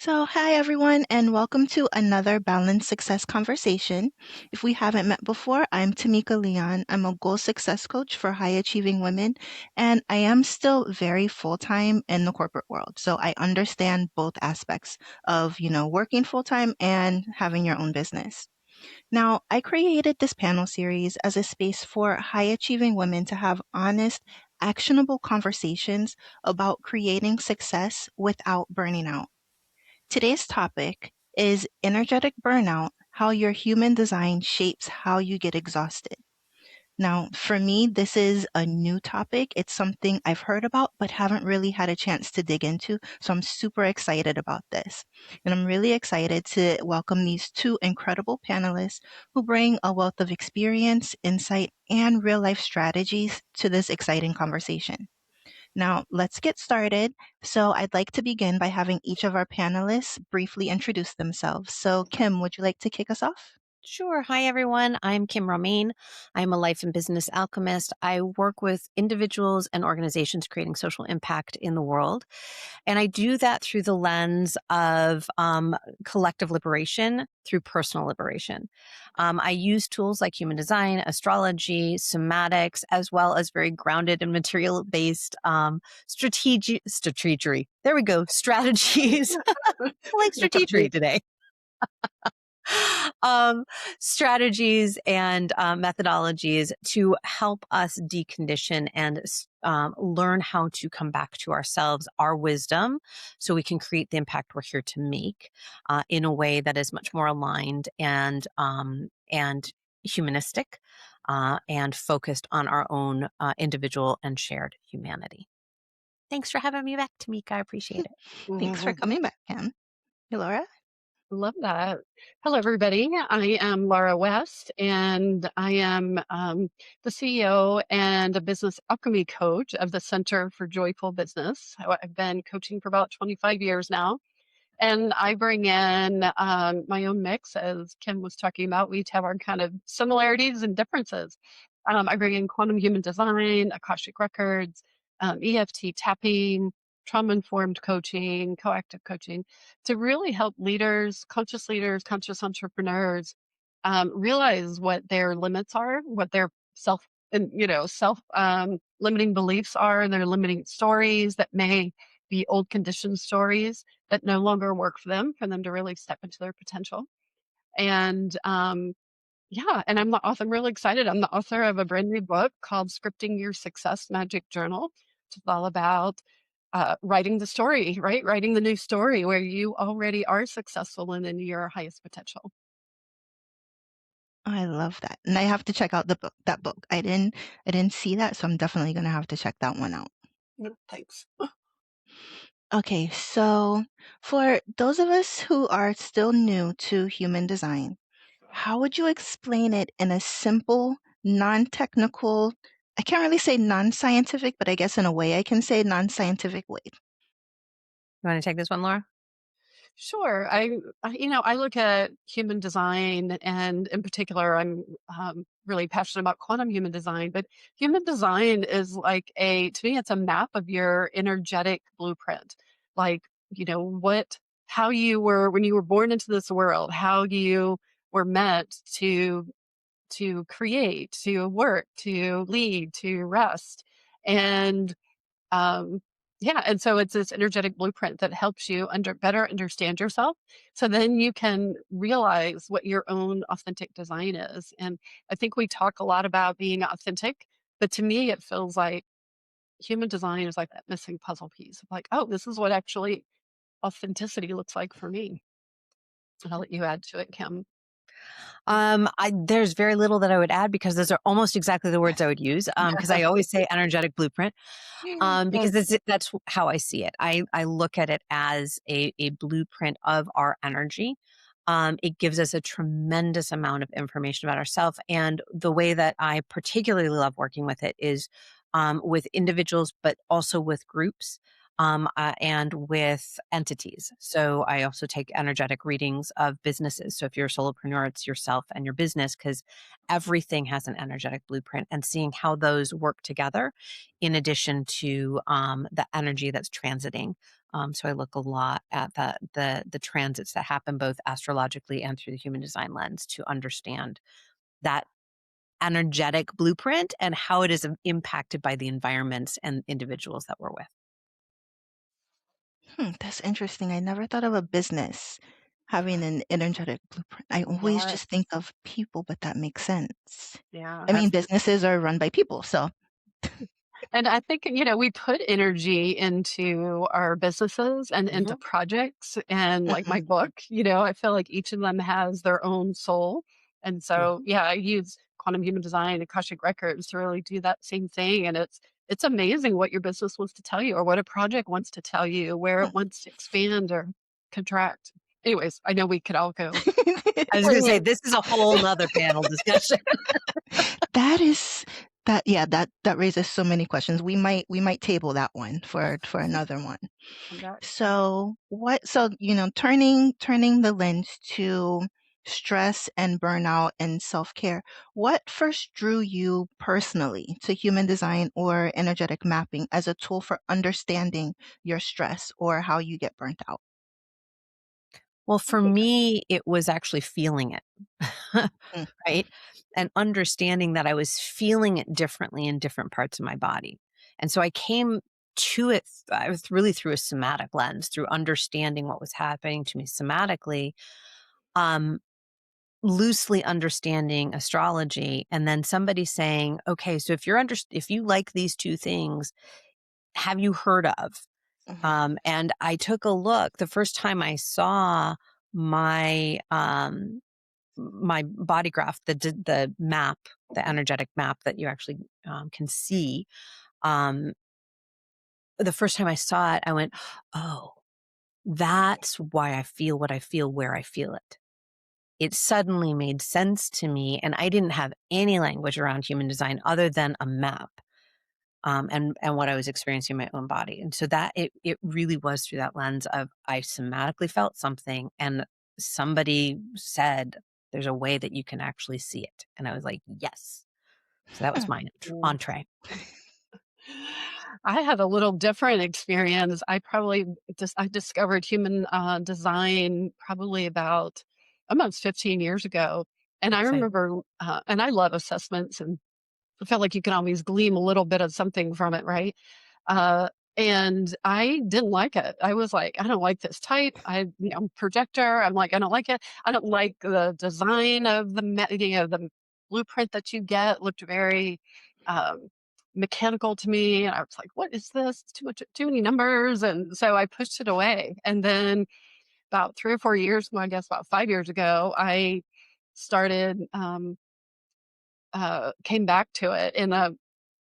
Hi everyone, and welcome to another Balanced Success Conversation. If we haven't met before, I'm Tameeka Leon. I'm a goal success coach for high achieving women, and I am still very full time in the corporate world. So I understand both aspects of, working full time and having your own business. Now, I created this panel series as a space for high achieving women to have honest, actionable conversations about creating success without burning out. Today's topic is energetic burnout, how your human design shapes how you get exhausted. Now, for me, this is a new topic. It's something I've heard about, but haven't really had a chance to dig into. So I'm super excited about this. And I'm really excited to welcome these two incredible panelists who bring a wealth of experience, insight, and real life strategies to this exciting conversation. Now, let's get started. So, I'd like to begin by having each of our panelists briefly introduce themselves. So, Kim, would you like to kick us off? Sure. Hi, everyone. I'm Kim Romain. I'm a life and business alchemist. I work with individuals and organizations creating social impact in the world. And I do that through the lens of collective liberation through personal liberation. I use tools like human design, astrology, somatics, as well as very grounded and material based strategy. There we go. Strategies. I like That's a strategy big today. um, Strategies and methodologies to help us decondition and learn how to come back to ourselves, our wisdom, so we can create the impact we're here to make in a way that is much more aligned and humanistic and focused on our own individual and shared humanity. Thanks for having me back, Tameeka. I appreciate it. Thanks for coming back, Kim. Hey, Laura? Love that. Hello, everybody. I am Laura West, and I am the CEO and a business alchemy coach of the Center for Joyful Business. I've been coaching for about 25 years now, and I bring in my own mix, as Kim was talking about. We each have our kind of similarities and differences. I bring in quantum human design, Akashic records, EFT tapping, trauma informed coaching, coactive coaching to really help leaders, conscious entrepreneurs realize what their limits are, what their self limiting beliefs are, their limiting stories that may be old conditioned stories that no longer work for them to really step into their potential. And yeah, and I'm really excited. I'm the author of a brand new book called Scripting Your Success Magic Journal. It's all about writing the story, right? Writing the new story where you already are successful and in your highest potential. I love that. And I have to check out that book. I didn't see that, so I'm definitely going to have to check that one out. Yep, thanks. Okay, so for those of us who are still new to human design, how would you explain it in a simple, non-technical, I can't really say non-scientific, but I guess in a way I can say non-scientific way? You want to take this one, Laura? Sure. I look at human design, and in particular, I'm really passionate about quantum human design. But human design is to me, it's a map of your energetic blueprint. Like, how you were when you were born into this world, how you were meant to create, to work, to lead, to rest, and um, yeah, and so it's this energetic blueprint that helps you better understand yourself. So then you can realize what your own authentic design is. And I think we talk a lot about being authentic, but to me, it feels like human design is like that missing puzzle piece of like, oh, this is what actually authenticity looks like for me. And I'll let you add to it, Kim. There's very little that I would add because those are almost exactly the words I would use. Because I always say energetic blueprint. Because that's how I see it. I look at it as a blueprint of our energy. It gives us a tremendous amount of information about ourselves. And the way that I particularly love working with it is with individuals, but also with groups. and with entities. So I also take energetic readings of businesses. So if you're a solopreneur, it's yourself and your business because everything has an energetic blueprint, and seeing how those work together in addition to the energy that's transiting. So I look a lot at the transits that happen both astrologically and through the human design lens to understand that energetic blueprint and how it is impacted by the environments and individuals that we're with. That's interesting. I never thought of a business having an energetic blueprint. I always Yeah, just think of people, but that makes sense. yeah. I mean, businesses are run by people, so And I think, we put energy into our businesses and into Mhm. projects. And like mhm. my book, I feel like each of them has their own soul. And Yeah. so, yeah, I use quantum human design, Akashic records to really do that same thing. And it's amazing what your business wants to tell you or what a project wants to tell you, where it wants to expand or contract. Anyways, I know we could all go I was way going to say, this is a whole nother panel discussion. That is that yeah, that raises so many questions. We might table that one for another one. on that. So turning the lens to stress and burnout and self-care, what first drew you personally to human design or energetic mapping as a tool for understanding your stress or how you get burnt out? Well, for me, it was actually feeling it, Mm, right? And understanding that I was feeling it differently in different parts of my body. And so I came to it, I was really through a somatic lens, through understanding what was happening to me somatically, um, loosely understanding astrology, and then somebody saying, okay, so if you like these two things, have you heard of? mhm, And I took a look the first time I saw my my body graph, the map, the energetic map that you actually can see. Um, the first time I saw it, I went, "Oh, that's why I feel what I feel where I feel it." It suddenly made sense to me, and I didn't have any language around human design other than a map. And what I was experiencing in my own body. And so that it really was through that lens of I somatically felt something, and somebody said, "There's a way that you can actually see it." And I was like, "Yes." So that was hmm, my Yeah. entree. I had a little different experience. I discovered human design probably about almost 15 years ago. And I Same. remember, and I love assessments and I felt like you can always glean a little bit of something from it, right? Uh, and I didn't like it. I was like, I don't like this type. Projector. I'm like, I don't like it. I don't like the design of the blueprint that you get. Looked very um, mechanical to me. And I was like, what is this? It's too many numbers. And so I pushed it away. And then about 3 or 4 years, well, I guess about 5 years ago, I started came back to it in a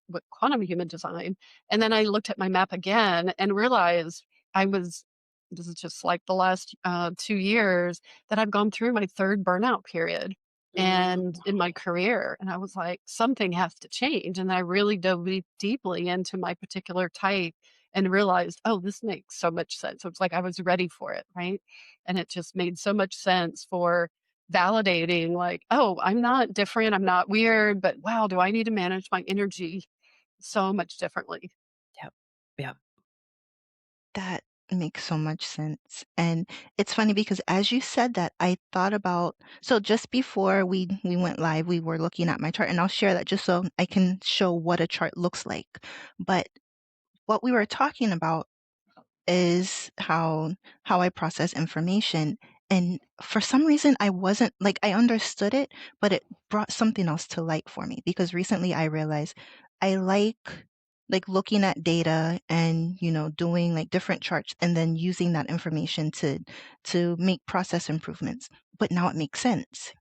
with quantum human design. And then I looked at my map again and realized I was this is just like the last 2 years that I've gone through my third burnout period and Mm. in my career. And I was like, something has to change. And I really dove deeply into my particular type and realized, oh, this makes so much sense. So it's like I was ready for it, right? And it just made so much sense for validating, like, oh, I'm not different, I'm not weird, but wow, do I need to manage my energy so much differently. Yep. Yep. that makes so much sense. And it's funny because as you said that, I thought about so just before we went live, we were looking at my chart, and I'll share that just so I can show what a chart looks like. But what we were talking about is how I process information. And for some reason, I wasn't like I understood it, but it brought something else to light for me because recently I realized I like looking at data and doing like different charts and then using that information to make process improvements. But now it makes sense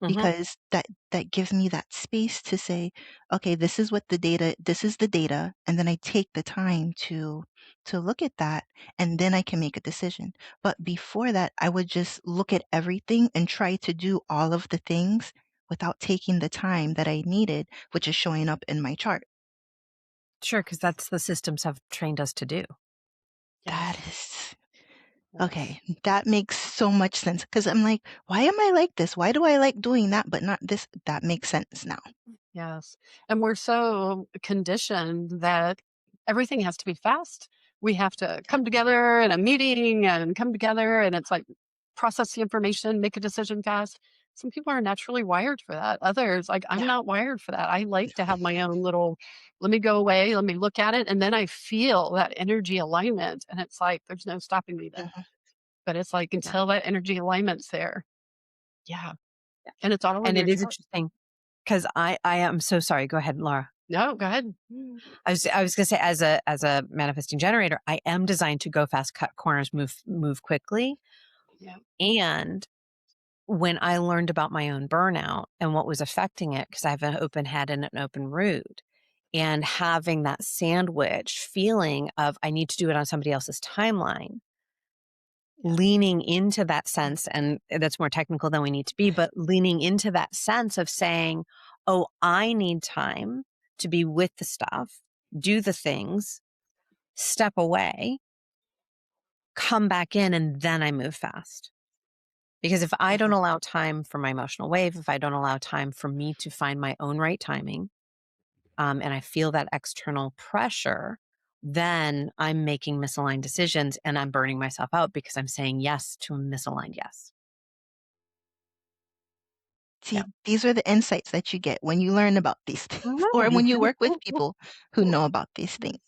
Hmm. because that gives me that space to say, okay, this is the data, and then I take the time to look at that, and then I can make a decision. But before that, I would just look at everything and try to do all of the things without taking the time that I needed, which is showing up in my chart. Sure, because that's the systems have trained us to do. That Yes. is Yes. okay. That makes so much sense because I'm like, why am I like this? Why do I like doing that, but not this? That makes sense now. Yes. And we're so conditioned that everything has to be fast. We have to come together in a meeting and come together and it's like process the information, make a decision fast. Some people are naturally wired for that. Others, like I'm Yeah. not wired for that. I like to have my own little, let me go away, let me look at it. And then I feel that energy alignment. And it's like, there's no stopping me then. Mhm. But it's like Yeah. until that energy alignment's there. Yeah. Yeah. And it's all in And your it is chart. interesting because I am so sorry. Go ahead, Laura. No, go ahead. I was gonna say as a manifesting generator, I am designed to go fast, cut corners, move quickly. Yeah. And when I learned about my own burnout and what was affecting it, because I have an open head and an open root, and having that sandwich feeling of I need to do it on somebody else's timeline, Yeah. leaning into that sense, and that's more technical than we need to be, but leaning into that sense of saying, oh, I need time to be with the stuff, do the things, step away, come back in, and then I move fast. Because if I don't Mhm. allow time for my emotional wave, if I don't allow time for me to find my own right timing, and I feel that external pressure, then I'm making misaligned decisions and I'm burning myself out because I'm saying yes to a misaligned yes. Yeah. See, these are the insights that you get when you learn about these things or Mhm. when you work with people who know about these things.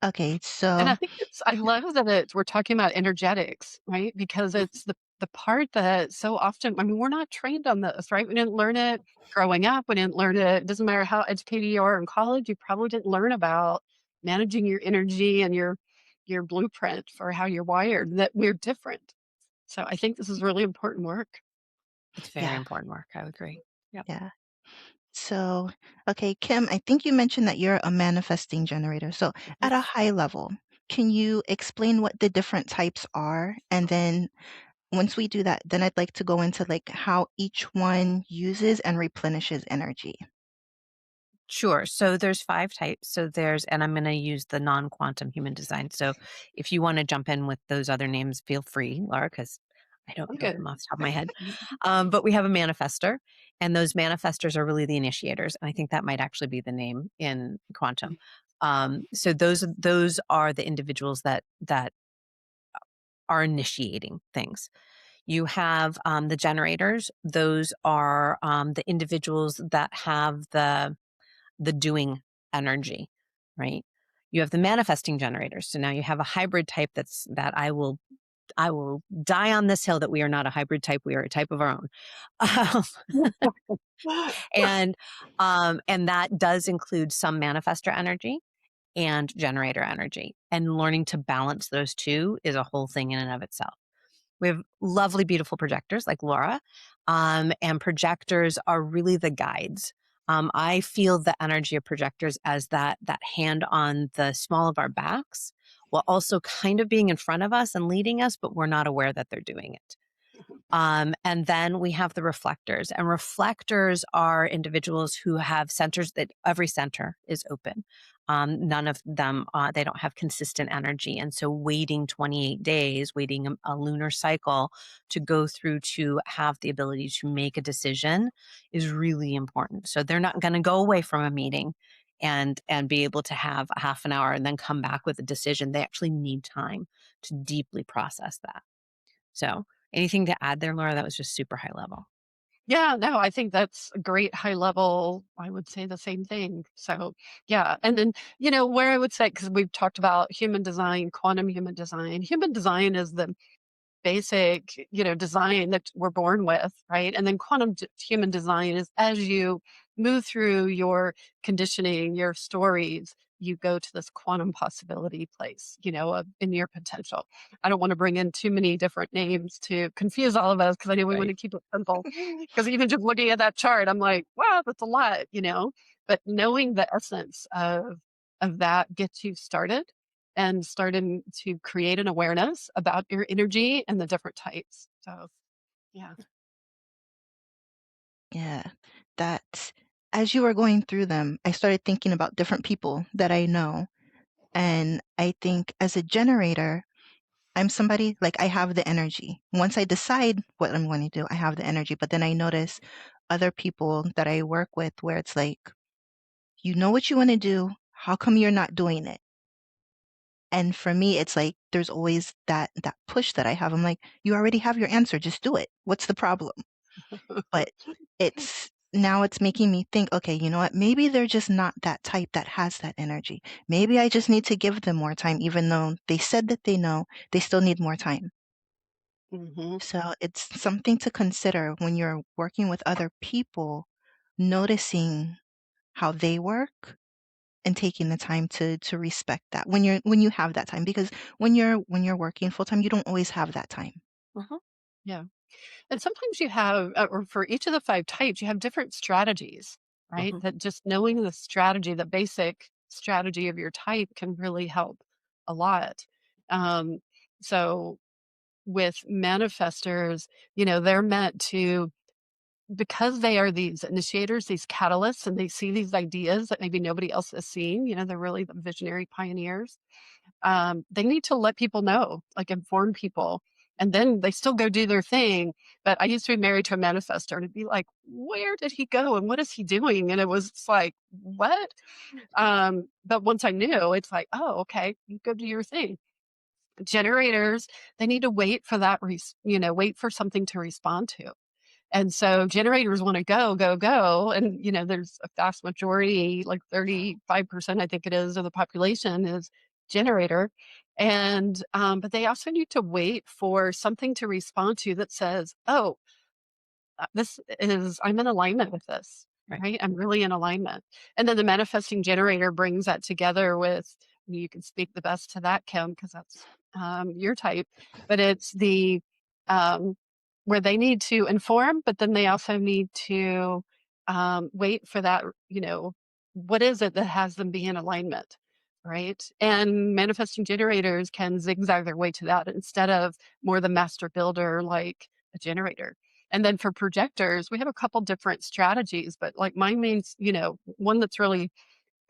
Okay, And I so think I love that we're talking about energetics, right? Because it's the part that so often, I mean, we're not trained on this, right? We didn't learn it growing up. We didn't learn it. It doesn't matter how educated you are in college, you probably didn't learn about managing your energy and your blueprint for how you're wired, that we're different. So I think this is really important work. It's very yeah, important work. I would agree. Yep. yeah. So, okay, Kim, I think you mentioned that you're a manifesting generator. So, Mhm. at a high level, can you explain what the different types are? And then once we do that, then I'd like to go into like how each one uses and replenishes energy. Sure. So there's 5 types. So there's, and I'm going to use the non-quantum human design. So if you want to jump in with those other names, feel free, Laura, because I don't I'm know good. them off the top of my head. But we have a manifester, and those manifestors are really the initiators. And I think that might actually be the name in quantum. So those are the individuals that are initiating things. You have the generators; those are the individuals that have the doing energy, right? You have the manifesting generators. So now you have a hybrid type that I will die on this hill that we are not a hybrid type. We are a type of our own. Um, and and that does include some manifestor energy and generator energy. And learning to balance those two is a whole thing in and of itself. We have lovely, beautiful projectors like Laura, and projectors are really the guides. I feel the energy of projectors as that hand on the small of our backs, while also kind of being in front of us and leading us, but we're not aware that they're doing it. And then we have the reflectors, and reflectors are individuals who have centers that every center is open. None of them, they don't have consistent energy. And so waiting 28 days, waiting a lunar cycle to go through to have the ability to make a decision is really important. So they're not going to go away from a meeting and be able to have a half an hour and then come back with a decision. They actually need time to deeply process that. So anything to add there, Laura? That was just super high level. Yeah, no, I think that's a great high level. I would say the same thing. So, yeah. And then, where I would say, because we've talked about human design, quantum human design is the basic, design that we're born with, right? And then human design is as you move through your conditioning, your stories, you go to this quantum possibility place, in your potential. I don't want to bring in too many different names to confuse all of us because I know we want Right. to keep it simple. Because even just looking at that chart, I'm like, wow, that's a lot, But knowing the essence of that gets you started and starting to create an awareness about your energy and the different types. So, yeah. Yeah, that. as you were going through them, I started thinking about different people that I know. And I think as a generator, I'm somebody like I have the energy. Once I decide what I'm going to do, I have the energy. But then I notice other people that I work with where it's like, you know what you want to do. How come you're not doing it? And for me, it's like there's always that push that I have. I'm like, you already have your answer. Just do it. What's the problem? But it's making me think, okay, you know what? Maybe they're just not that type that has that energy. Maybe I just need to give them more time, even though they said that they know, they still need more time. Hmm. So it's something to consider when you're working with other people, noticing how they work and taking the time to respect that when you have that time, because when you're working full time, you don't always have that time. Mhm, Yeah. And sometimes you have, or for each of the 5 types, you have different strategies, right? mhm, That just knowing the strategy, the basic strategy of your type can really help a lot. Um, so with manifestors, they're meant to, because they are these initiators, these catalysts, and they see these ideas that maybe nobody else has seen, they're really the visionary pioneers. They need to let people know, like inform people, and then they still go do their thing. But I used to be married to a manifestor, and it'd be like, where did he go and what is he doing? And it was like, what? But once I knew, it's like, oh, okay, you go do your thing. Generators, they need to wait for that, wait for something to respond to. And so generators want to go, go, go. And, there's a vast majority, like 35%, I think it is, of the population is generator. And, but they also need to wait for something to respond to that says, oh, I'm in alignment with this, right. right? I'm really in alignment. And then the manifesting generator brings that together with, you can speak the best to that, Kim, because that's your type, but it's um, where they need to inform, but then they also need to wait for that, what is it that has them be in alignment? Right. And manifesting generators can zigzag their way to that instead of more the master builder like a generator. And then for projectors, we have a couple different strategies, but like my main, one that's really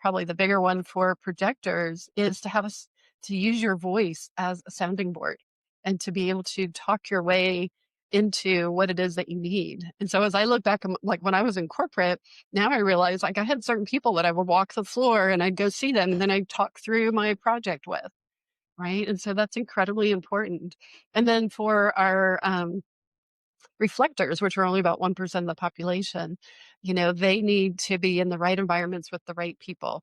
probably the bigger one for projectors is to have us to use your voice as a sounding board and to be able to talk your way into what it is that you need. And so as I look back, like when I was in corporate, now I realize like I had certain people that I would walk the floor and I'd go see them and then I'd talk through my project with. Right. And so that's incredibly important. And then for our reflectors, which are only about 1% of the population, they need to be in the right environments with the right people,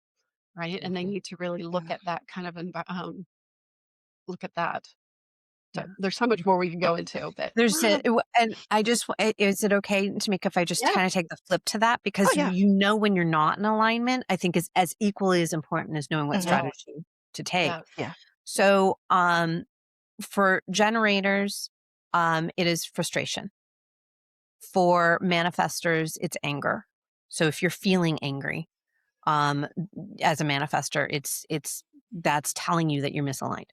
right? And they mhm. need to really look Yeah, at that kind of look at that. So yeah. there's so much more we can go into, but There's and I just is it okay, Tamika, if I just yeah, kinda take the flip to that? Oh Because yeah. when you're not in alignment, I think is as equally as important as knowing what Hmm. yeah, strategy to take. yeah, Yeah. So, for generators, it is frustration. For manifestors, it's anger. So if you're feeling angry, um, as a manifester, it's that's telling you that you're misaligned.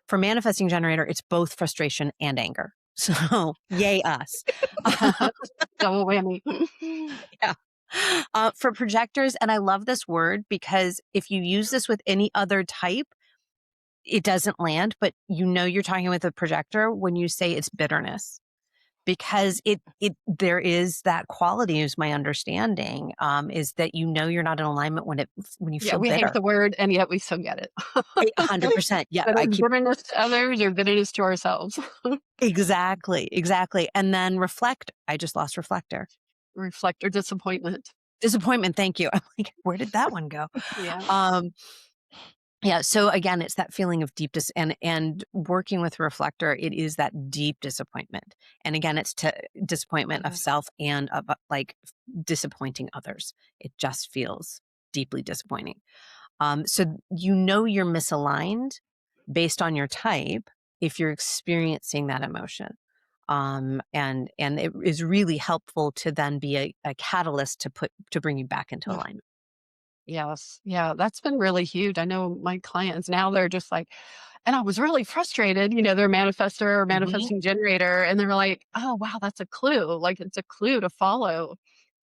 For manifesting generator, it's both frustration and anger. So yay us. double whammy. Yeah. For projectors, and I love this word because if you use this with any other type, it doesn't land, but you're talking with a projector when you say it's bitterness because it there is that quality is my understanding is that you're not in alignment when you Yeah, feel we hate bitter. the word, and yet we still get it. 100%. Yeah, Whether I it's keep bitterness to others or bitterness to ourselves. exactly. And then reflect. I just lost reflector. Reflector disappointment. Disappointment. Thank you. I'm like, where did that one go? Yeah, Um, Yeah, so again, it's that feeling of deep and working with reflector, it is that deep disappointment. And again, it's disappointment of Yeah. self and of disappointing others. It just feels deeply disappointing. So you're misaligned based on your type if you're experiencing that emotion. And it is really helpful to then be a catalyst to bring you back into Yeah. alignment. yes, yeah, that's been really huge. I know my clients now, they're just like, and I was really frustrated, they're manifestor or Mhm. manifesting generator, and they're like, oh wow, that's a clue. Like it's a clue to follow.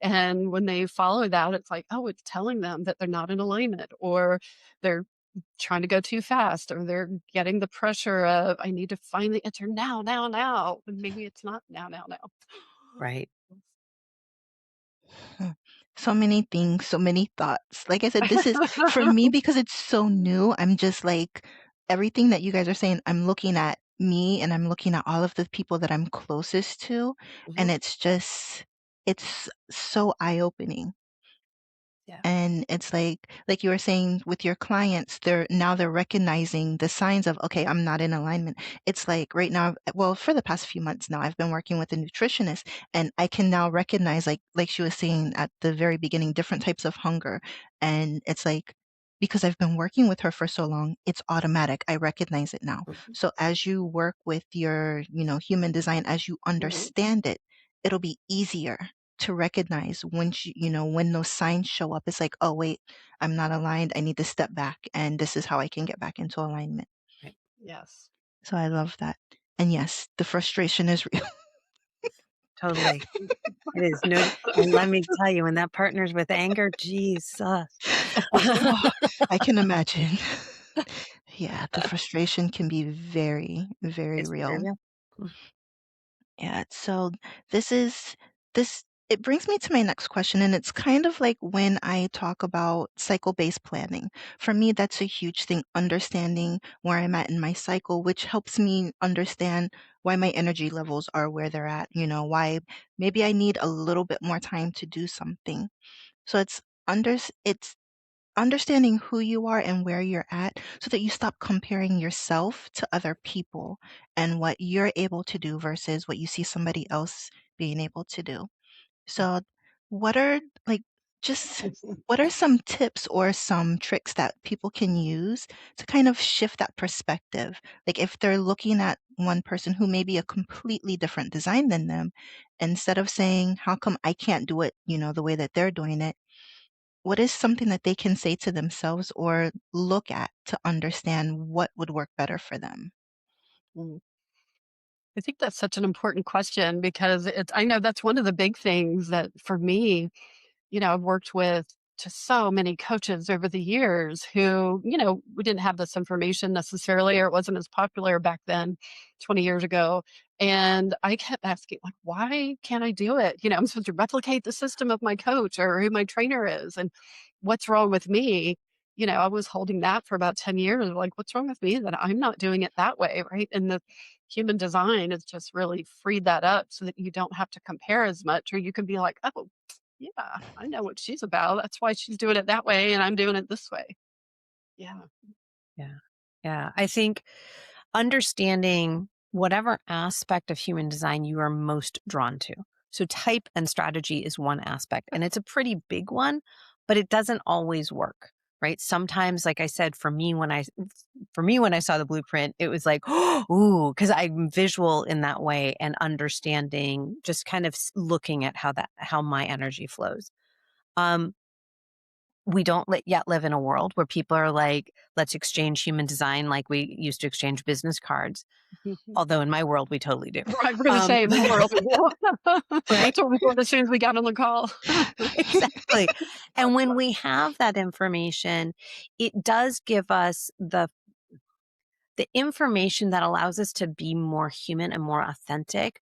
And when they follow that, it's like, oh, it's telling them that they're not in alignment, or they're trying to go too fast, or they're getting the pressure of, I need to find the answer now, now, now. And maybe it's not now, now, now. Right. Hmm. So many things, so many thoughts. Like I said, this is for me because it's so new. I'm just like everything that you guys are saying, I'm looking at me and I'm looking at all of the people that I'm closest to, and Mhm. it's so eye-opening. Yeah. And it's like you were saying with your clients, they're recognizing the signs of, okay, I'm not in alignment. It's like right now, well, for the past few months now, I've been working with a nutritionist, and I can now recognize, like she was saying at the very beginning, different types of hunger. And it's like, because I've been working with her for so long, it's automatic. I recognize it now. Mhm. So as you work with your, human design, as you Mhm. understand it, it'll be easier to recognize when those signs show up. It's like, oh wait, I'm not aligned. I need to step back, and this is how I can get back into alignment. Right. Yes. So I love that. And yes, the frustration is real. Totally. It is no, and let me tell you, when that partners with anger, Jesus. Oh, I can imagine. Yeah, the frustration can be very, very It's very real. real. Mm. Yeah, so this is this it brings me to my next question, and it's kind of like when I talk about cycle-based planning. For me, that's a huge thing, understanding where I'm at in my cycle, which helps me understand why my energy levels are where they're at, why maybe I need a little bit more time to do something. So it's understanding who you are and where you're at so that you stop comparing yourself to other people and what you're able to do versus what you see somebody else being able to do. So, what are like just what are some tips or some tricks that people can use to kind of shift that perspective? Like if they're looking at one person who may be a completely different design than them, instead of saying, how come I can't do it, the way that they're doing it, what is something that they can say to themselves or look at to understand what would work better for them? Mm. I think that's such an important question because I know that's one of the big things that for me, I've worked with just so many coaches over the years who, we didn't have this information necessarily, or it wasn't as popular back then, 20 years ago. And I kept asking, like, why can't I do it? I'm supposed to replicate the system of my coach or who my trainer is. And what's wrong with me? I was holding that for about 10 years. Like, what's wrong with me that I'm not doing it that way? Right. And the human design has just really freed that up so that you don't have to compare as much, or you can be like, oh, yeah, I know what she's about. That's why she's doing it that way and I'm doing it this way. Yeah. Yeah. Yeah. I think understanding whatever aspect of human design you are most drawn to. So, type and strategy is one aspect, and it's a pretty big one, but it doesn't always work. Right. Sometimes, like I said, for me when I saw the blueprint, it was like, ooh, because I'm visual in that way and understanding, just kind of looking at how my energy flows. Um, we don't yet live in a world where people are like, let's exchange human design like we used to exchange business cards. Although in my world, we totally do. Right. We're going to say in my world, we will. Right? That's what we thought as soon as we got on the call. Exactly. And when we have that information, it does give us the information that allows us to be more human and more authentic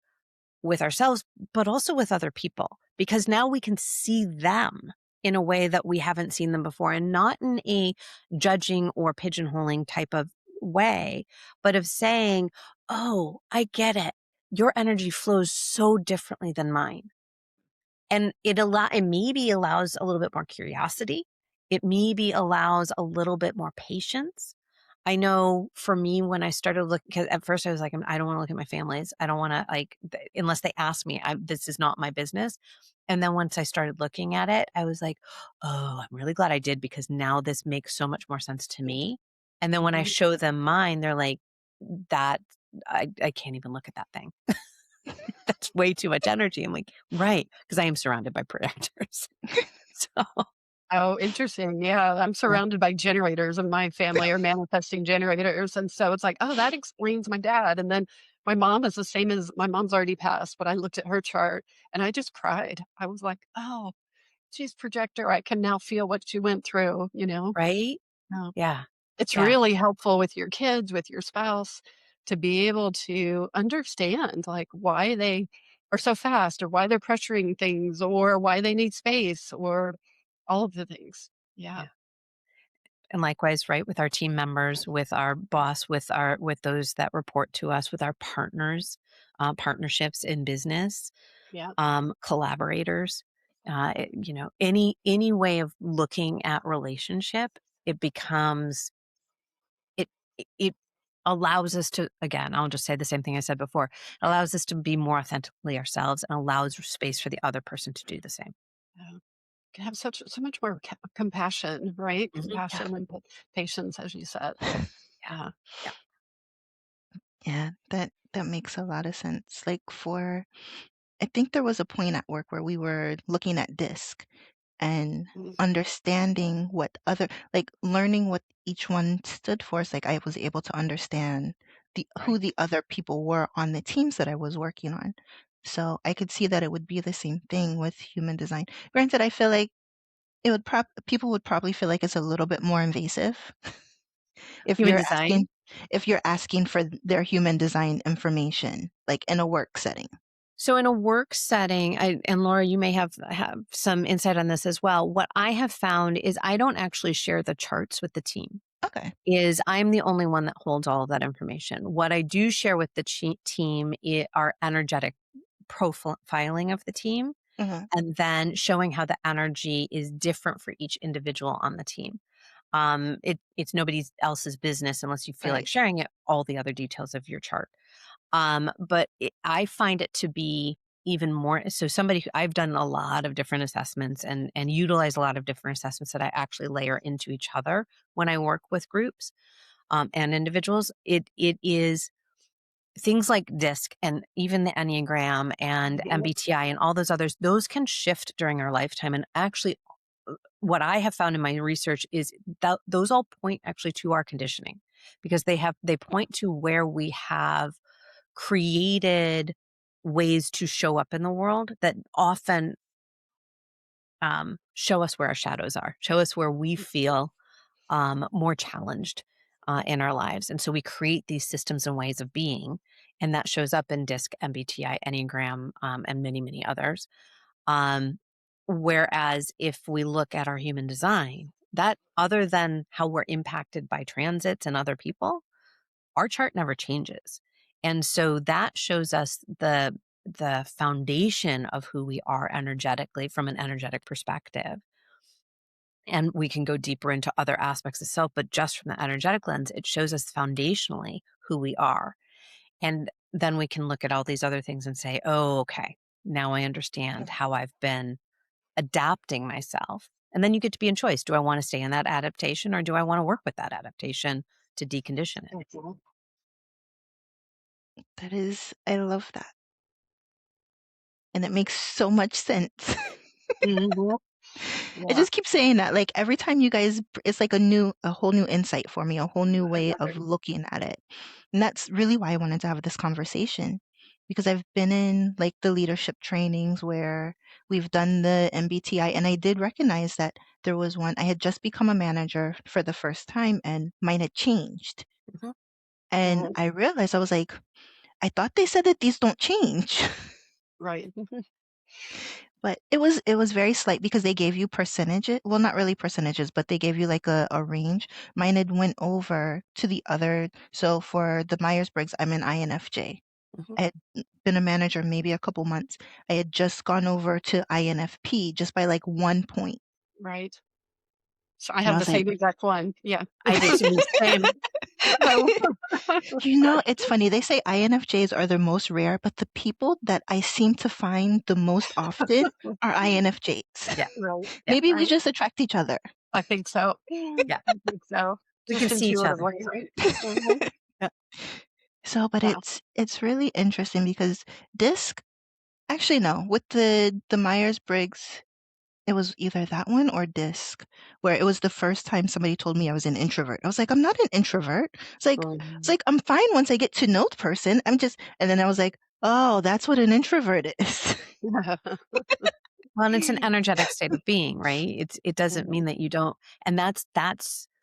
with ourselves, but also with other people, because now we can see them in a way that we haven't seen them before, and not in a judging or pigeonholing type of way, but of saying, oh, I get it. Your energy flows so differently than mine. And it maybe allows a little bit more curiosity. It maybe allows a little bit more patience. I know for me, when I started looking, because at first I was like, I don't want to look at my families. I don't want to unless they ask me, this is not my business. And then once I started looking at it, I was like, oh, I'm really glad I did, because now this makes so much more sense to me. And then when I Mhm. show them mine, they're like, that I can't even look at that thing. That's way too much energy. I'm like, right, because I am surrounded by predators. So Oh, interesting. Yeah, I'm Yeah. surrounded by generators, and my family are manifesting generators, and so it's like, "Oh, that explains my dad," and then my mom is the same as my mom's already passed, but I looked at her chart, and I just cried. I was like, "Oh, she's projector. I can now feel what she went through," you know? Right? Oh. Yeah. It's Yeah. really helpful with your kids, with your spouse, to be able to understand, like, why they are so fast or why they're pressuring things or why they need space or all of the things. Yeah. Yeah. And likewise, right, with our team members, with our boss, with those that report to us, with our partners, partnerships in business, Yeah. collaborators, any way of looking at relationship, it becomes it it allows us to, again, I'll just say the same thing I said before, it allows us to be more authentically ourselves and allows space for the other person to do the same. Yeah. Can have so much more compassion, right? Mhm. Yeah. Compassion and patience, as you said. Yeah. Yeah. Yeah. Yeah, that makes a lot of sense. Like for I think there was a point at work where we were looking at DISC and Mm. understanding what other like learning what each one stood for. It's like I was able to understand the who Right. the other people were on the teams that I was working on. So I could see that it would be the same thing with human design. Granted, I feel like it would people would probably feel like it's a little bit more invasive if Human you're design. asking for their human design information, like in a work setting. So in a work setting, and Laura, you may have some insight on this as well. What I have found is I don't actually share the charts with the team. Okay. Is I'm the only one that holds all of that information. What I do share with the team are energetic profiling of the team, Hmm. and then showing how the energy is different for each individual on the team. It's nobody else's business unless you feel like Right. sharing it, all the other details of your chart. I find it to be even more so somebody who I've done a lot of different assessments and utilize a lot of different assessments that I actually layer into each other when I work with groups and individuals. It is things like DISC and even the Enneagram and Mhm. MBTI and all those others. Those can shift during our lifetime. And actually, what I have found in my research is that those all point actually to our conditioning because they point to where we have created ways to show up in the world that often show us where our shadows are, show us where we feel more challenged in our lives. And so we create these systems and ways of being, and that shows up in DISC, MBTI, Enneagram, and many, many others. Um, Whereas if we look at our human design, that other than how we're impacted by transits and other people, our chart never changes. And so that shows us the foundation of who we are energetically from an energetic perspective. And we can go deeper into other aspects of self, but just from the energetic lens, it shows us foundationally who we are. And then we can look at all these other things and say, oh, okay, now I understand how I've been adapting myself. And then you get to be in choice. Do I want to stay in that adaptation or do I want to work with that adaptation to decondition it? Mhm. That is, I love that. And it makes so much sense. Mhm. I Yeah. just keep saying that. Like every time you guys, it's like a whole new insight for me, a whole new way of looking at it. And that's really why I wanted to have this conversation because I've been in like the leadership trainings where we've done the MBTI and I did recognize that there was one, I had just become a manager for the first time and mine had changed. Mhm. And Mhm. I realized I was like, I thought they said that these don't change. Right. But it was very slight because they gave you percentages. Well, not really percentages, but they gave you like a range. Mine had went over to the other. So for the Myers-Briggs, I'm an INFJ. Mhm. I had been a manager maybe a couple months. I had just gone over to INFP just by like 1 point. Right. So I And I have the was like, same exact one. Yeah. I do too. Same. So it's funny. They say INFJs are the most rare, but the people that I seem to find the most often are INFJs. Yeah. right. Yeah. Maybe we Right. just attract each other. I think so. Yeah. I think so. We can Just see each other. intuitively, right? Mhm. Yeah. So, but Wow. it's really interesting because DISC actually no, with the Myers-Briggs, It was either that one or DISC, where it was the first time somebody told me I was an introvert. I was like, I'm not an introvert. It's like I'm fine once I get to know the person. And then I was like, oh, that's what an introvert is. Well, and it's an energetic state of being, right? It doesn't mean that you don't, and that's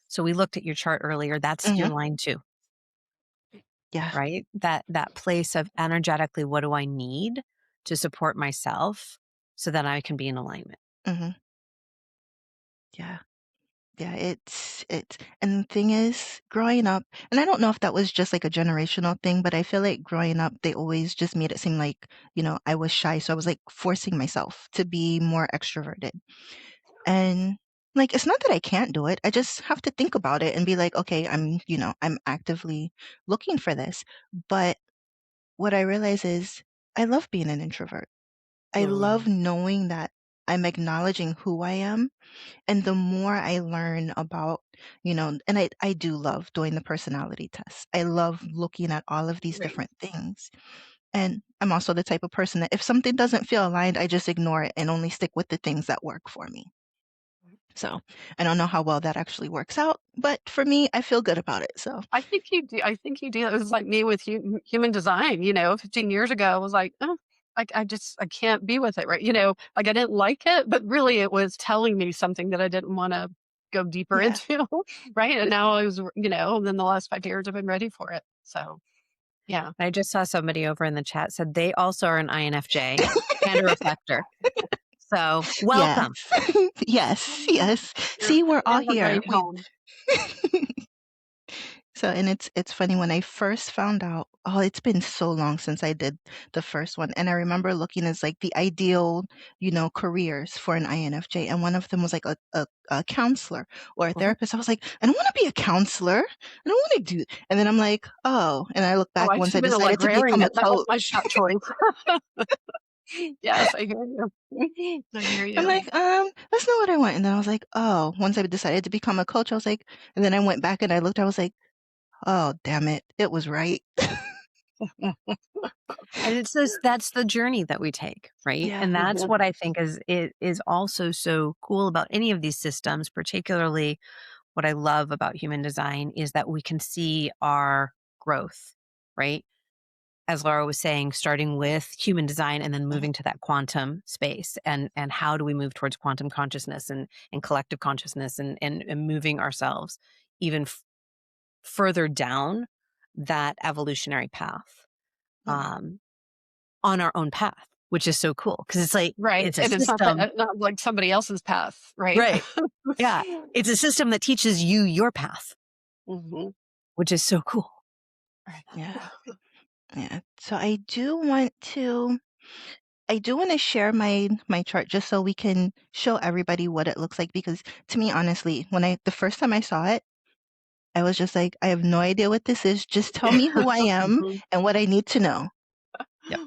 so we looked at your chart earlier. That's your line 2, Yeah. right? That place of energetically, what do I need to support myself so that I can be in alignment? hmm Yeah. Yeah, and the thing is, growing up, and I don't know if that was just like a generational thing, but I feel like growing up, they always just made it seem like, I was shy. So I was like forcing myself to be more extroverted. And like, it's not that I can't do it. I just have to think about it and be like, okay, I'm actively looking for this. But what I realize is I love being an introvert. I love knowing that I'm acknowledging who I am, and the more I learn about, and I do love doing the personality test. I love looking at all of these Right. different things. And I'm also the type of person that if something doesn't feel aligned, I just ignore it and only stick with the things that work for me. So I don't know how well that actually works out, but for me, I feel good about it. So I think you do. I think you do. It was like me with human design. 15 years ago, I was like, oh, I can't be with it, right? Like I didn't like it, but really, it was telling me something that I didn't want to go deeper yeah, into, right? And now then the last 5 years, I've been ready for it. So yeah, I just saw somebody over in the chat said they also are an INFJ and a reflector. So yes, welcome. yes. you're See, we're all in a here. great home. So, and it's funny when I first found out, oh, it's been so long since I did the first one. And I remember looking as like the ideal, careers for an INFJ. And one of them was like a counselor or a Mhm. therapist. I was like, I don't want to be a counselor. I don't want to do. And then I'm like, oh, and I look Oh, back I once should I have been a decided to become librarian. a That was my coach. top choice. Yes, I hear you. I hear I'm you. like, that's not what I want. And then I was like, oh, once I decided to become a coach, I was like, and then I went back and I looked, I was like, oh, damn it. It was right. And it's this that's the journey that we take, right? Yeah. And that's Mhm. what I think is also so cool about any of these systems, particularly what I love about human design is that we can see our growth, right? As Laura was saying, starting with human design and then moving to that quantum space and how do we move towards quantum consciousness and collective consciousness and moving ourselves even further down that evolutionary path. Mhm. Um, on our own path, which is so cool because it's like Right, it's a and it's system, not like somebody else's path, right? right? Yeah, it's a system that teaches you your path, Mhm. which is so cool. Yeah. Yeah. So I do want to share my chart just so we can show everybody what it looks like because to me honestly, the first time I saw it, I was just like, I have no idea what this is. Just tell me who I am Mhm. and what I need to know. Yep,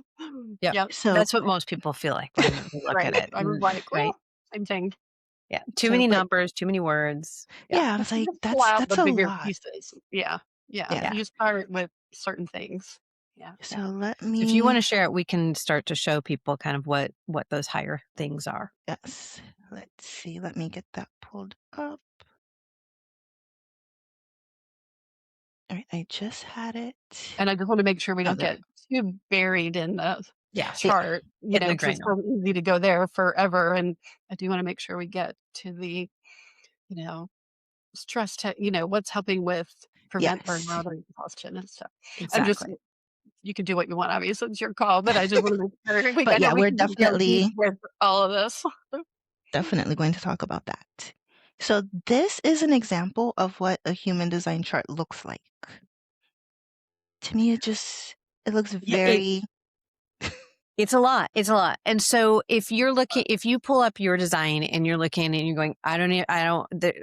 yep. Yep, So That's what most people feel like when they look at right. it, I was like, right? well, same thing. Yeah, too so many but numbers, too many words. Yeah, yeah, I was like, Just pull that's out that's the a bigger lot. pieces. Yeah, yeah. Yeah. yeah, You start with certain things. Yeah. So yeah. let So if you want me to share it, we can start to show people kind of what those higher things are. yes. Let's see. Let me get that pulled up. All right, I just had it. And I just want to make sure we Oh, don't there get we too buried in the Yeah, go. Yeah. chart, in the because it's granular. so easy to go there forever. And I do want to make sure we get to the, you know, what's helping with prevent Yes. burnout and exhaustion and stuff. I'm just, Exactly. you can do what you want, obviously, it's your call, but I just want to make sure But I know yeah, we we're can just go deep with all of this. definitely going to talk about that. So this is an example of what a human design chart looks like. To me, it looks Yeah, very it's a lot. It's a lot. And so if you pull up your design and you're looking and you're going,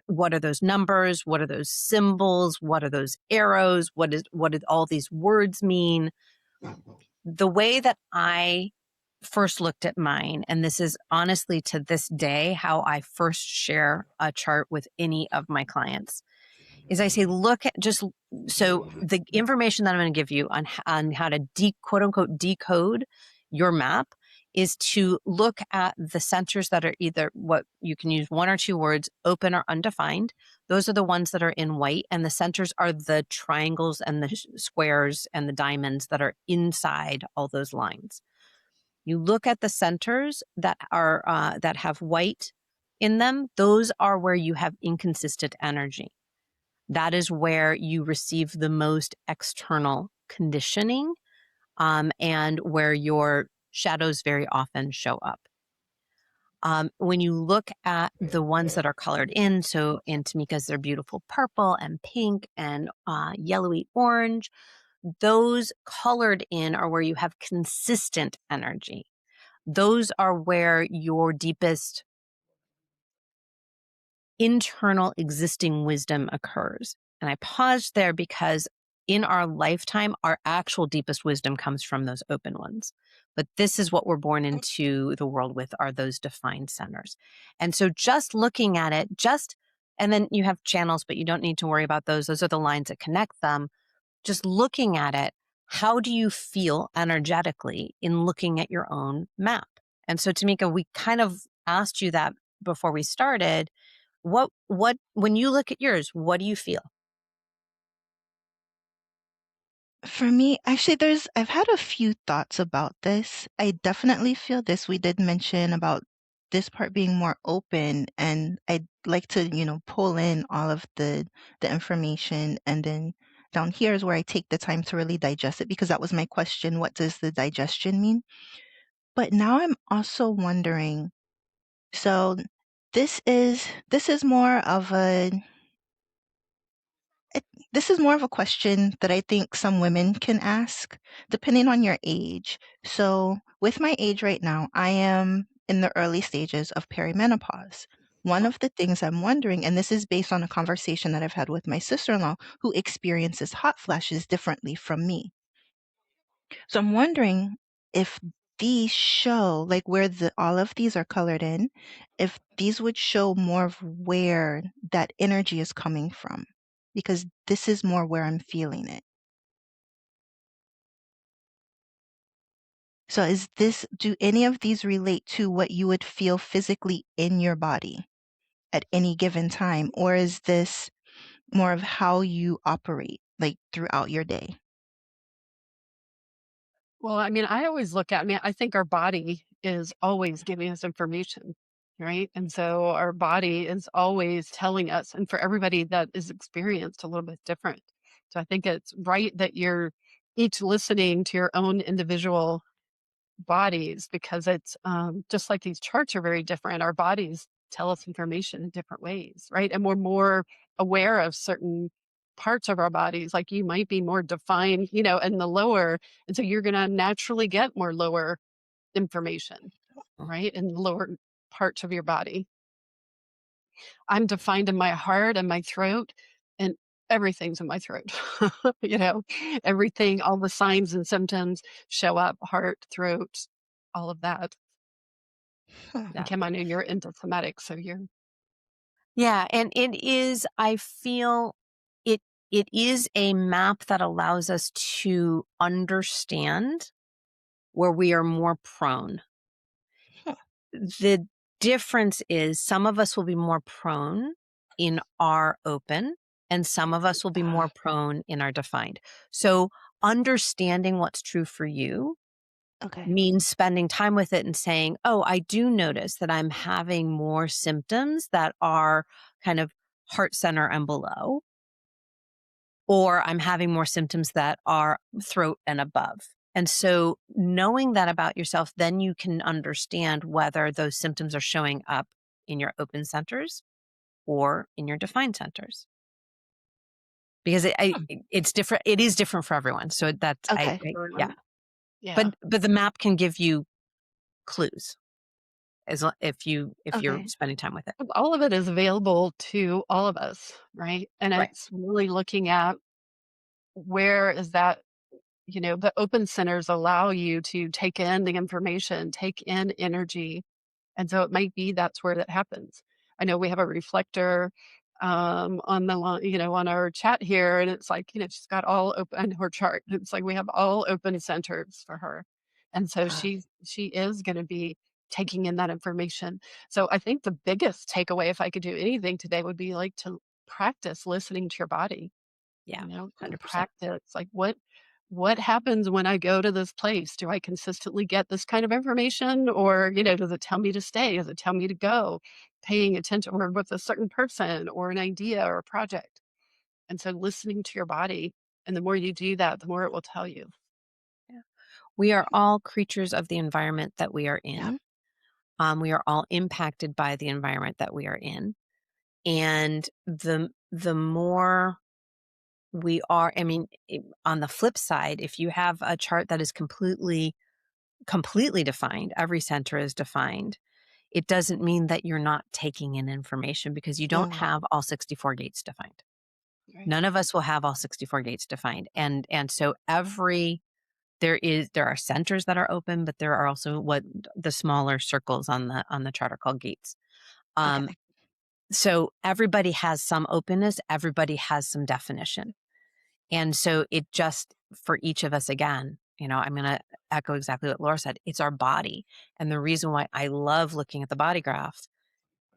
what are those numbers? What are those symbols? What are those arrows? What did all these words mean? The way that I first looked at mine, and this is honestly to this day how I first share a chart with any of my clients, is I say, so the information that I'm going to give you on how to quote unquote decode your map is to look at the centers that are either what you can use one or two words, open or undefined. Those are the ones that are in white, and the centers are the triangles and the squares and the diamonds that are inside all those lines. You look at the centers that have white in them. Those are where you have inconsistent energy. That is where you receive the most external conditioning, and where your shadows very often show up. When you look at the ones that are colored in, so in Tameeka's, they're beautiful purple and pink and yellowy orange. Those colored in are where you have consistent energy. Those are where your deepest internal existing wisdom occurs. And I paused there because in our lifetime, our actual deepest wisdom comes from those open ones. But this is what we're born into the world with, are those defined centers. And so just looking at it, and then you have channels, but you don't need to worry about those. Those are the lines that connect them. Just looking at it, how do you feel energetically in looking at your own map? And so, Tameeka, we kind of asked you that before we started. When you look at yours, what do you feel? For me, actually, I've had a few thoughts about this. I definitely feel this. We did mention about this part being more open, and I'd like to, pull in all of the information, and then down here is where I take the time to really digest it, because that was my question. What does the digestion mean? But now I'm also wondering, so this is more of a I this is more of a question that I think some women can ask, depending on your age. So, with my age right now, I am in the early stages of perimenopause. One of the things I'm wondering, and this is based on a conversation that I've had with my sister-in-law, who experiences hot flashes differently from me. So I'm wondering if these show, like where all of these are colored in, if these would show more of where that energy is coming from, because this is more where I'm feeling it. So do any of these relate to what you would feel physically in your body at any given time? Or is this more of how you operate, like throughout your day? Well, I mean, I think our body is always giving us information, right? And so our body is always telling us, and for everybody that is experienced a little bit different. So I think it's right that you're each listening to your own individual bodies, because it's just like these charts are very different. Our bodies tell us information in different ways, right? And we're more aware of certain parts of our bodies. Like you might be more defined, in the lower, and so you're going to naturally get more lower information, right, in the lower parts of your body. I'm defined in my heart and my throat, and everything's in my throat. you know, Everything, all the signs and symptoms show up: heart, throat, all of that. Huh. And Kim, I know you're into somatics, so you're Yeah, and I feel it it is a map that allows us to understand where we are more prone. Huh. The difference is some of us will be more prone in our open, and some of us will be more Ah, prone in our defined. So understanding what's true for you okay. means spending time with it and saying, oh, I do notice that I'm having more symptoms that are kind of heart center and below, or I'm having more symptoms that are throat and above. And so knowing that about yourself, then you can understand whether those symptoms are showing up in your open centers or in your defined centers. Because Hmm. it's different. It is different for everyone. So that's, Okay. yeah. everyone. Yeah. But the map can give you clues if you're Okay. spending time with it. All of it is available to all of us, right? And Right. it's really looking at where is that, the open centers allow you to take in the information, take in energy. And so it might be that's where that happens. I know we have a reflector on the line, on our chat here, and it's like, she's got all open her chart. It's like we have all open centers for her. And so Ah, she is going to be taking in that information. So I think the biggest takeaway, if I could do anything today, would be like to practice listening to your body, Yeah, and 100%. practice like what happens when I go to this place? Do I consistently get this kind of information? Or, does it tell me to stay? Does it tell me to go? Paying attention or with a certain person or an idea or a project. And so listening to your body, and the more you do that, the more it will tell you. Yeah. We are all creatures of the environment that we are yeah. in. We are all impacted by the environment that we are in. And the more we are, I mean, on the flip side, if you have a chart that is completely defined, every center is defined, it doesn't mean that you're not taking in information because you don't Mm, have all 64 gates defined. Right. None of us will have all 64 gates defined. And so there are centers that are open, but there are also what the smaller circles on the chart are called gates. Um, okay. so everybody has some openness, everybody has some definition. And so it just, for each of us, again, I'm going to echo exactly what Laura said. It's our body. And the reason why I love looking at the body graph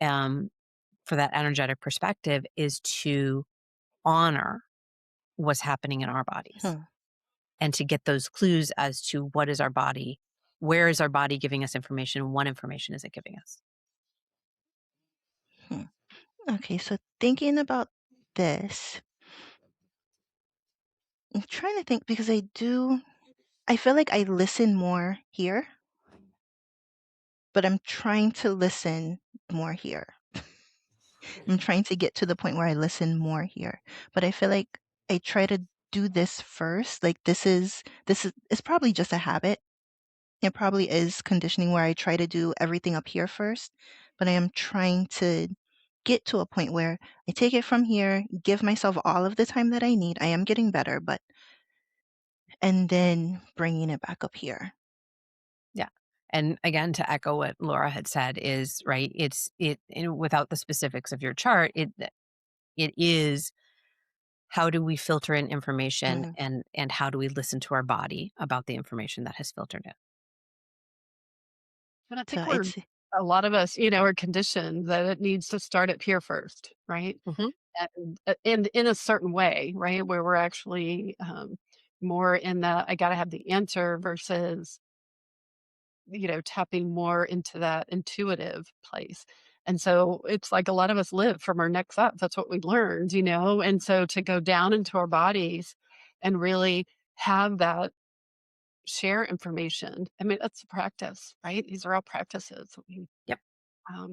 um, for that energetic perspective is to honor what's happening in our bodies Hmm, and to get those clues as to what is our body, where is our body giving us information, what information is it giving us. hmm. Okay, so thinking about this, I'm trying to think because I feel like I listen more here, but I'm trying to listen more here. I'm trying to get to the point where I listen more here. But I feel like I try to do this first. Like this is it's probably just a habit. It probably is conditioning where I try to do everything up here first, but I am trying to get to a point where I take it from here, give myself all of the time that I need. I am getting better, but and then bringing it back up here. Yeah. And again, to echo what Laura had said is right. Without the specifics of your chart, it is how do we filter in information Mm. and how do we listen to our body about the information that has filtered in. And I So think it's a lot of us, are conditioned that it needs to start at here first, right? Hmm. And in a certain way, right? Where we're actually more in the I got to have the answer versus, tapping more into that intuitive place. And so it's like a lot of us live from our necks up. That's what we learned, And so to go down into our bodies and really have that share information. I mean, that's a practice, right? These are all practices. Yep.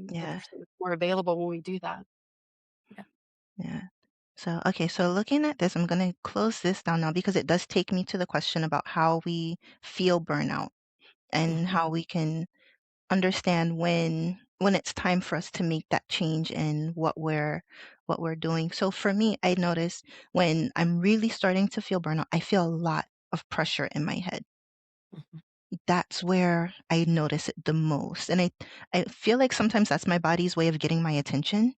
But yeah, there's so much more available when we do that. Yeah. yeah. So okay, so looking at this, I'm going to close this down now because it does take me to the question about how we feel burnout and Mhm. how we can understand when it's time for us to make that change in what we're doing. So for me, I notice when I'm really starting to feel burnout, I feel a lot of pressure in my head. Mhm. That's where I notice it the most. And I feel like sometimes that's my body's way of getting my attention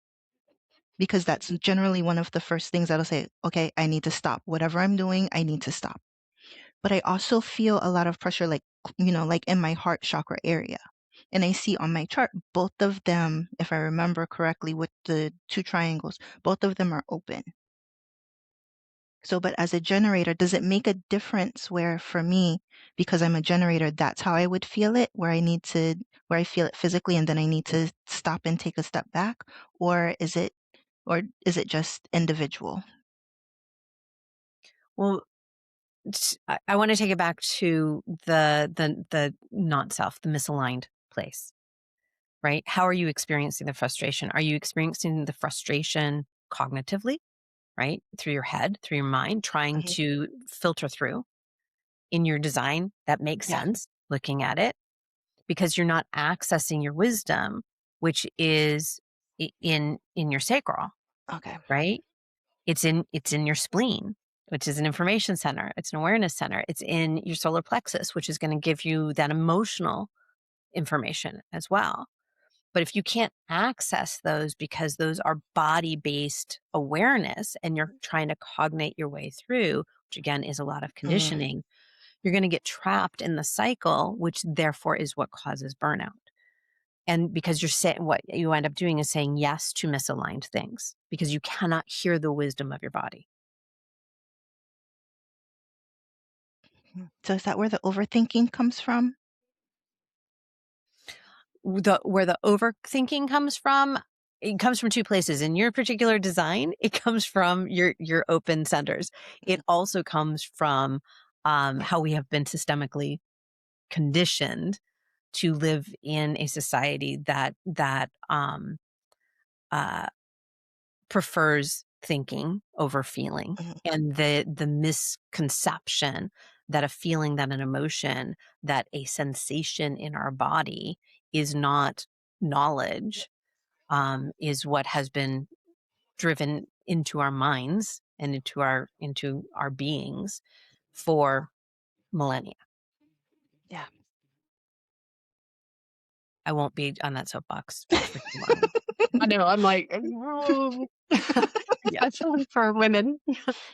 because that's generally one of the first things that'll say, okay, I need to stop. Whatever I'm doing, I need to stop. But I also feel a lot of pressure, like in my heart chakra area. And I see on my chart, both of them, if I remember correctly, with the two triangles, both of them are open. So, but as a generator, does it make a difference where for me, because I'm a generator, that's how I would feel it, where I feel it physically and then I need to stop and take a step back? Or is it just individual? Well, I want to take it back to the not self, the misaligned place, right? How are you experiencing the frustration? Are you experiencing the frustration cognitively, right? Through your head, through your mind, trying Okay. to filter through in your design that makes Yeah. sense looking at it because you're not accessing your wisdom, which is in your sacral, Okay. right? It's in your spleen, which is an information center. It's an awareness center. It's in your solar plexus, which is going to give you that emotional information as well. But if you can't access those because those are body-based awareness and you're trying to cognate your way through, which again is a lot of Mm, conditioning, you're going to get trapped in the cycle, which therefore is what causes burnout. And because you're saying, what you end up doing is saying yes to misaligned things because you cannot hear the wisdom of your body. So is that where the overthinking comes from? Where the overthinking comes from, it comes from two places. In your particular design, it comes from your open centers. It also comes from how we have been systemically conditioned to live in a society that uh, prefers thinking over feeling, Mhm, and the misconception that a feeling, that an emotion, that a sensation in our body is not knowledge, is what has been driven into our minds and into our beings for millennia. yeah. I won't be on that soapbox for too long. I know, I'm like, Yeah. especially for women,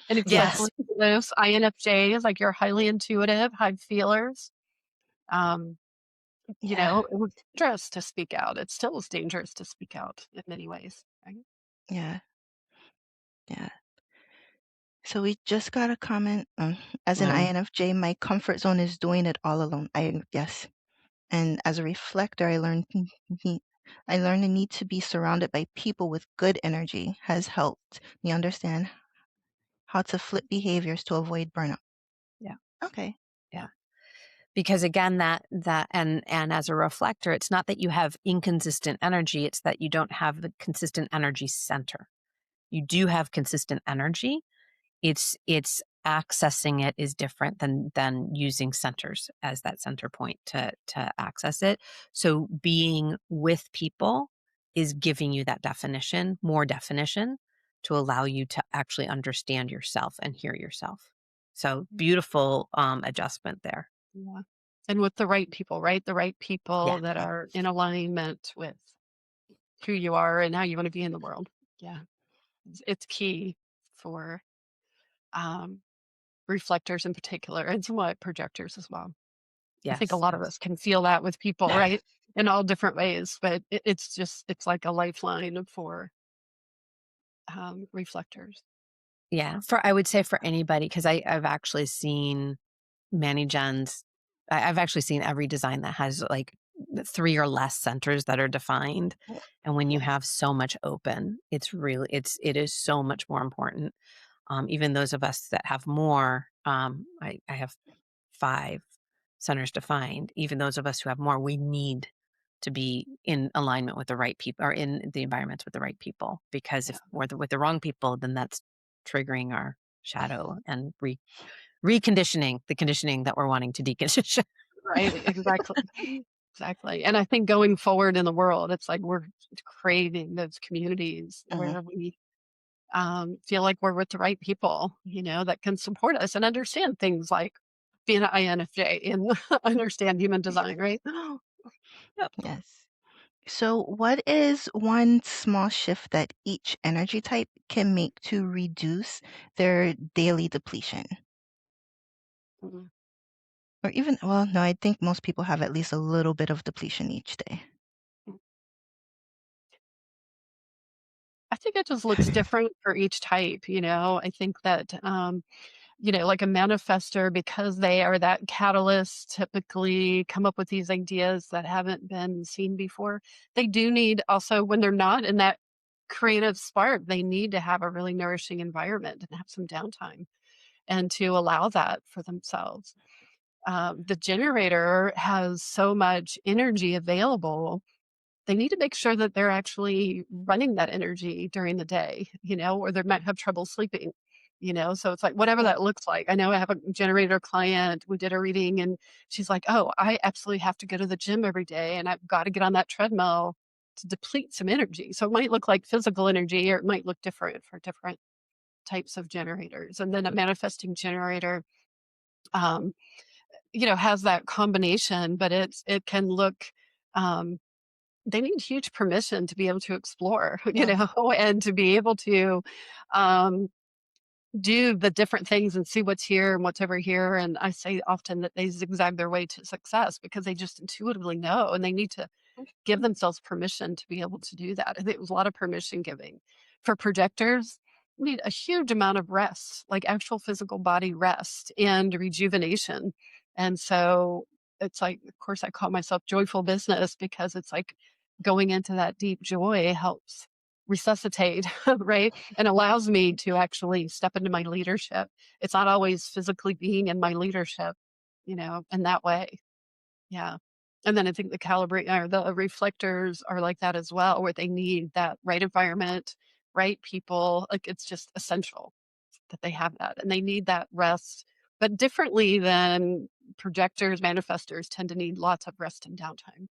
and Yes. especially those INFJs, like you're highly intuitive, high feelers. Um, Yeah, it was dangerous to speak out. It still is dangerous to speak out in many ways, right? yeah, yeah. So we just got a comment. As an Mm, INFJ, my comfort zone is doing it all alone. Yes. And as a reflector, ne- I learned the need to be surrounded by people with good energy has helped me understand how to flip behaviors to avoid burnout. yeah. Okay. Yeah. Because again, and as a reflector, it's not that you have inconsistent energy, it's that you don't have the consistent energy center. You do have consistent energy. It's accessing it is different than using centers as that center point to access it. So being with people is giving you that definition, more definition, to allow you to actually understand yourself and hear yourself. So beautiful adjustment there. Yeah. And with the right people, right? The right Yeah. people that are in alignment with who you are and how you want to be in the world. Yeah. It's key for um, reflectors in particular and somewhat projectors as well. I think a Yes. lot of us can feel that with people, right? In all different ways, but it's like a lifeline for reflectors. Yeah. I would say for anybody, because I've actually seen many gens. I've actually seen every design that has like three or less centers that are defined. And when you Yeah. have so much open, it is so much more important. Even those of us that have more, I have 5 centers defined. Even those of us who have more, we need to be in alignment with the right people, or in the environments with the right people. Because Yeah. if we're with the wrong people, then that's triggering our shadow and reconditioning the conditioning that we're wanting to decondition. Right. Exactly. Exactly. And I think going forward in the world, it's like we're creating those communities Mhm. where we feel like we're with the right people, that can support us and understand things like being an INFJ and understand human design, right? Yep. Yes. So, what is one small shift that each energy type can make to reduce their daily depletion? Mhm. Or even, well, no, I think most people have at least a little bit of depletion each day. I think it just looks different for each type, I think that, like a manifester, because they are that catalyst, typically come up with these ideas that haven't been seen before. They do need also, when they're not in that creative spark, they need to have a really nourishing environment and have some downtime and to allow that for themselves. The generator has so much energy available, they need to make sure that they're actually running that energy during the day, or they might have trouble sleeping, so it's like whatever Yeah. that looks like. I know I have a generator client. We did a reading and she's like, oh, I absolutely have to go to the gym every day and I've got to get on that treadmill to deplete some energy. So it might look like physical energy or it might look different for different types of generators. And then a manifesting generator, um, has that combination, but it can look, um, they need huge permission to be able to explore, Yeah. and to be able to, um, do the different things and see what's here and what's over here. And I say often that they zigzag their way to success because they just intuitively know, and they need to give themselves permission to be able to do that. I think it was a lot of permission giving. For projectors, we need a huge amount of rest, like actual physical body rest and rejuvenation. And so it's like, of course, I call myself joyful business because it's like going into that deep joy helps resuscitate, right? And allows me to actually step into my leadership. It's not always physically being in my leadership, in that way. Yeah. And then I think the calibrate or the reflectors are like that as well, where they need that right environment, right people. Like it's just essential that they have that, and they need that rest, but differently than projectors, manifestors tend to need lots of rest and downtime.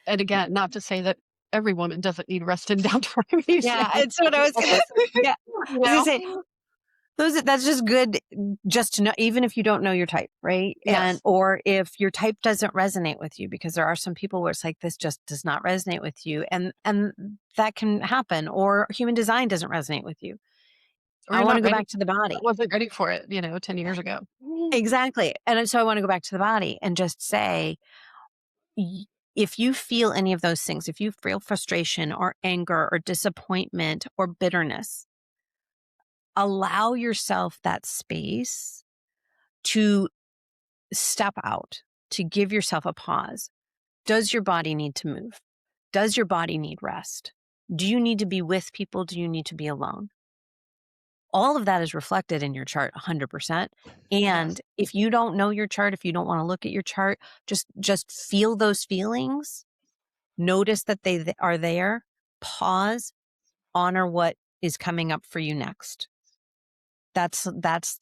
And again, not to say that every woman doesn't need rest and downtime. Yeah, it's what I was gonna yeah. You I was gonna know? say, that's just good just to know, even if you don't know your type, right? And Yes. or if your type doesn't resonate with you, because there are some people where it's like this just does not resonate with you, and that can happen, or human design doesn't resonate with you. Or I you're want not to go ready. back to the I body. wasn't ready for it, 10 years ago. Exactly. And so I want to go back to the body and just say, y- if you feel any of those things, if you feel frustration or anger or disappointment or bitterness, allow yourself that space to step out, to give yourself a pause. Does your body need to move? Does your body need rest? Do you need to be with people? Do you need to be alone? All of that is reflected in your chart 100%. Yes. And if you don't know your chart, if you don't want to look at your chart, just feel those feelings. Notice that they are there. Pause, honor what is coming up for you next. That's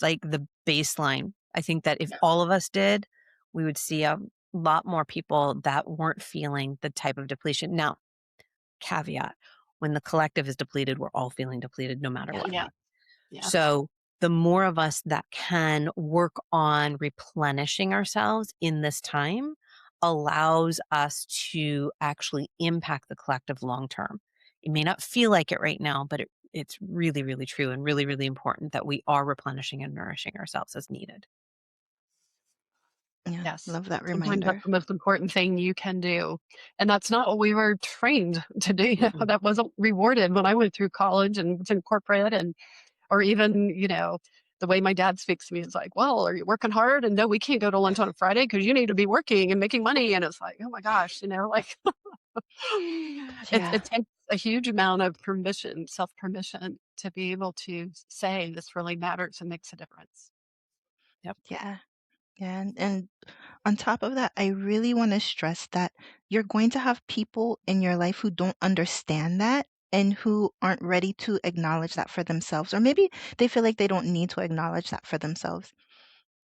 like the baseline. I think that if all of us did, we would see a lot more people that weren't feeling the type of depletion. Now, caveat, when the collective is depleted, we're all feeling depleted no matter Yeah. what. Yeah. Yes. So the more of us that can work on replenishing ourselves in this time allows us to actually impact the collective long term. It may not feel like it right now, but it's really, really true and really, really important that we are replenishing and nourishing ourselves as needed. Yeah, Yes. love that Sometimes that's reminder. the most important thing you can do. And that's not what we were trained to do. Mm-mm. That wasn't rewarded when I went through college and was in corporate, and or even, the way my dad speaks to me is like, well, are you working hard? And no, we can't go to lunch on a Friday because you need to be working and making money. And it's like, oh my gosh, like Yeah, it takes a huge amount of permission, self permission to be able to say this really matters and makes a difference. Yep. yeah, yeah. And on top of that, I really want to stress that you're going to have people in your life who don't understand that and who aren't ready to acknowledge that for themselves, or maybe they feel like they don't need to acknowledge that for themselves.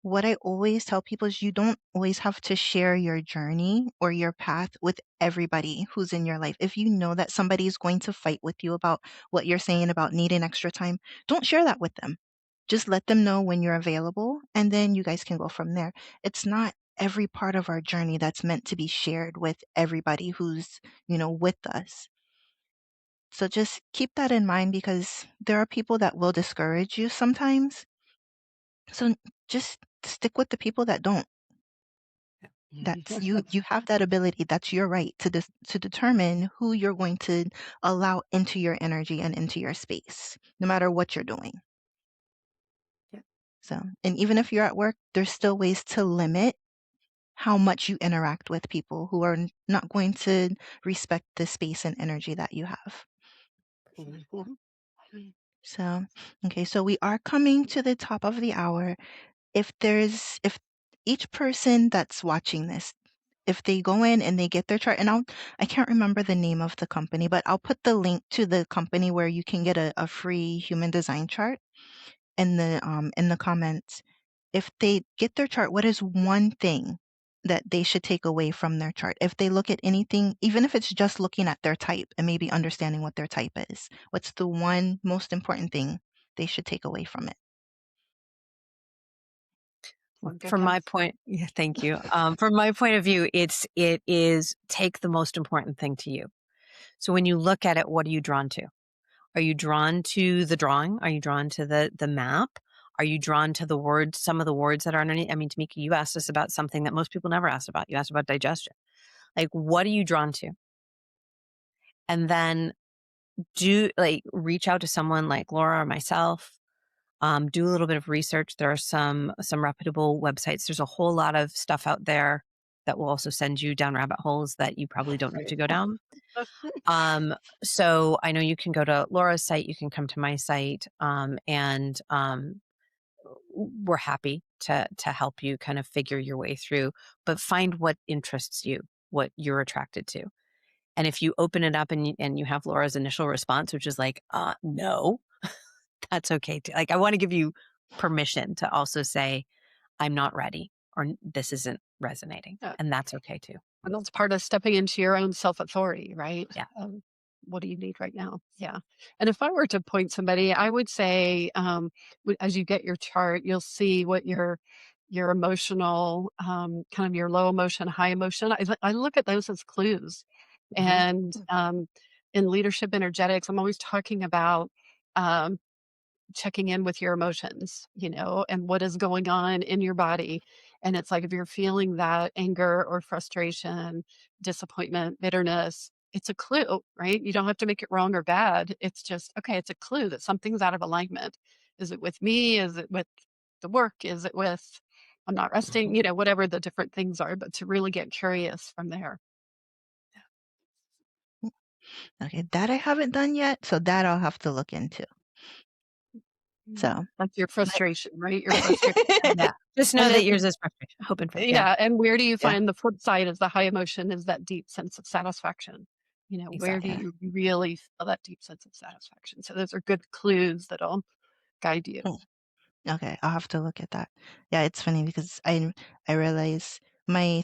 What I always tell people is you don't always have to share your journey or your path with everybody who's in your life. If you know that somebody is going to fight with you about what you're saying about needing extra time, don't share that with them. Just let them know when you're available, and then you guys can go from there. It's not every part of our journey that's meant to be shared with everybody who's, with us. So just keep that in mind because there are people that will discourage you sometimes. So just stick with the people that don't. That's you have that ability. That's your right to determine who you're going to allow into your energy and into your space, no matter what you're doing. Yeah. So, and even if you're at work, there's still ways to limit how much you interact with people who are not going to respect the space and energy that you have. Mhm. So, okay, so we are coming to the top of the hour. If each person that's watching this, if they go in and they get their chart, and I can't remember the name of the company, but I'll put the link to the company where you can get a free human design chart in the comments. If they get their chart, what is one thing that they should take away from their chart? If they look at anything, even if it's just looking at their type and maybe understanding what their type is, what's the one most important thing they should take away from it? Go From ahead. my point, yeah, thank you. From my point of view, it is take the most important thing to you. So when you look at it, what are you drawn to? Are you drawn to the drawing? Are you drawn to the map? Are you drawn to the words, some of the words that are underneath? I mean, Tameeka, you asked us about something that most people never asked about. You asked about digestion. Like, what are you drawn to? And then reach out to someone like Laura or myself. Do a little bit of research. There are some reputable websites. There's a whole lot of stuff out there that will also send you down rabbit holes that you probably don't need to go down. So I know you can go to Laura's site, you can come to my site, and we're happy to help you kind of figure your way through, but find what interests you, what you're attracted to. And if you open it up and you have Laura's initial response, which is like, no, that's okay too. Like, I want to give you permission to also say, I'm not ready, or this isn't resonating. Yeah. And that's okay too. And that's part of stepping into your own self-authority, right? Yeah. What do you need right now? Yeah. And if I were to point somebody, I would say, as you get your chart, you'll see what your emotional, kind of your low emotion, high emotion. I look at those as clues. And in leadership energetics, I'm always talking about um, checking in with your emotions, and what is going on in your body. And it's like if you're feeling that anger or frustration, disappointment, bitterness, it's a clue, right? You don't have to make it wrong or bad. It's just, okay, it's a clue that something's out of alignment. Is it with me? Is it with the work? Is it with, I'm not resting, whatever the different things are, but to really get curious from there. Okay, that I haven't done yet, so that I'll have to look into. So That's your my frustration, right? Your frustration. Yeah. Just know And that then, yours is frustration, hope and faith. yeah, and where do you yeah, find the flip side is the high emotion is that deep sense of satisfaction. Where do Exactly. yeah. you really feel that deep sense of satisfaction? So those are good clues that'll guide you. Hmm. Okay, I'll have to look at that. Yeah, it's funny because I realize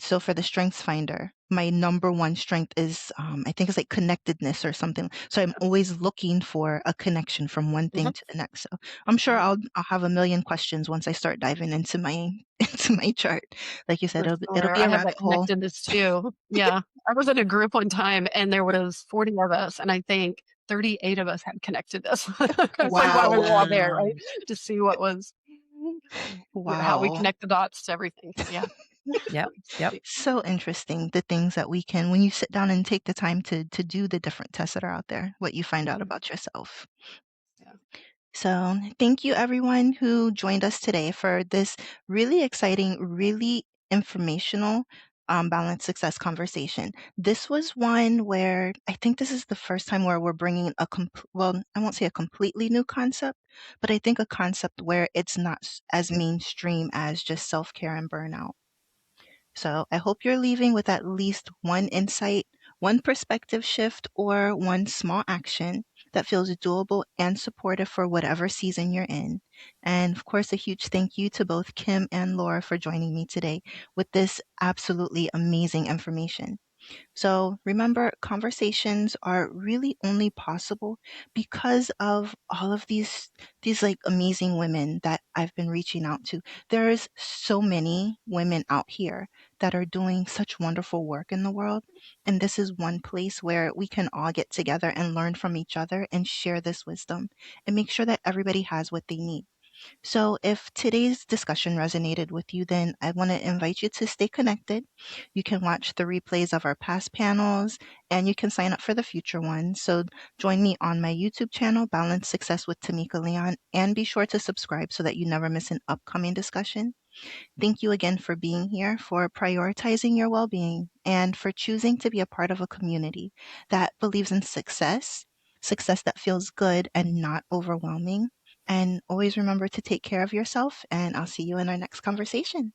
so for the strengths finder, my number one strength is I think it's like connectedness or something. So I'm always looking for a connection from one thing Mhm. to the next. So I'm sure Yeah, I'll have a million questions once I start diving into my into my chart. Like you said, for it'll sure. be I a have rabbit that hole. connectedness too. Yeah. I was in a group one time and there was 40 of us, and I think 38 of us had connectedness. It's like, wow, we Wow. were all there, Wow. right? To see what was, how we Wow. connect the dots to everything. Yeah. Yep. Yep. So interesting, the things that we can, when you sit down and take the time to do the different tests that are out there, what you find out Mhm. about yourself. Yeah. So, thank you everyone who joined us today for this really exciting, really informational balanced success conversation. This was one where I think this is the first time where we're bringing well, I won't say a completely new concept, but I think a concept where it's not as mainstream as just self care and burnout. So I hope you're leaving with at least one insight, one perspective shift, or one small action that feels doable and supportive for whatever season you're in. And of course, a huge thank you to both Kim and Laura for joining me today with this absolutely amazing information. So remember, conversations are really only possible because of all of these like amazing women that I've been reaching out to. There's so many women out here that are doing such wonderful work in the world. And this is one place where we can all get together and learn from each other and share this wisdom and make sure that everybody has what they need. So, if today's discussion resonated with you, then I want to invite you to stay connected. You can watch the replays of our past panels and you can sign up for the future ones. So, join me on my YouTube channel, Balance Success with Tameeka Leon, and be sure to subscribe so that you never miss an upcoming discussion. Thank you again for being here, for prioritizing your well being, and for choosing to be a part of a community that believes in success, success that feels good and not overwhelming. And always remember to take care of yourself, and I'll see you in our next conversation.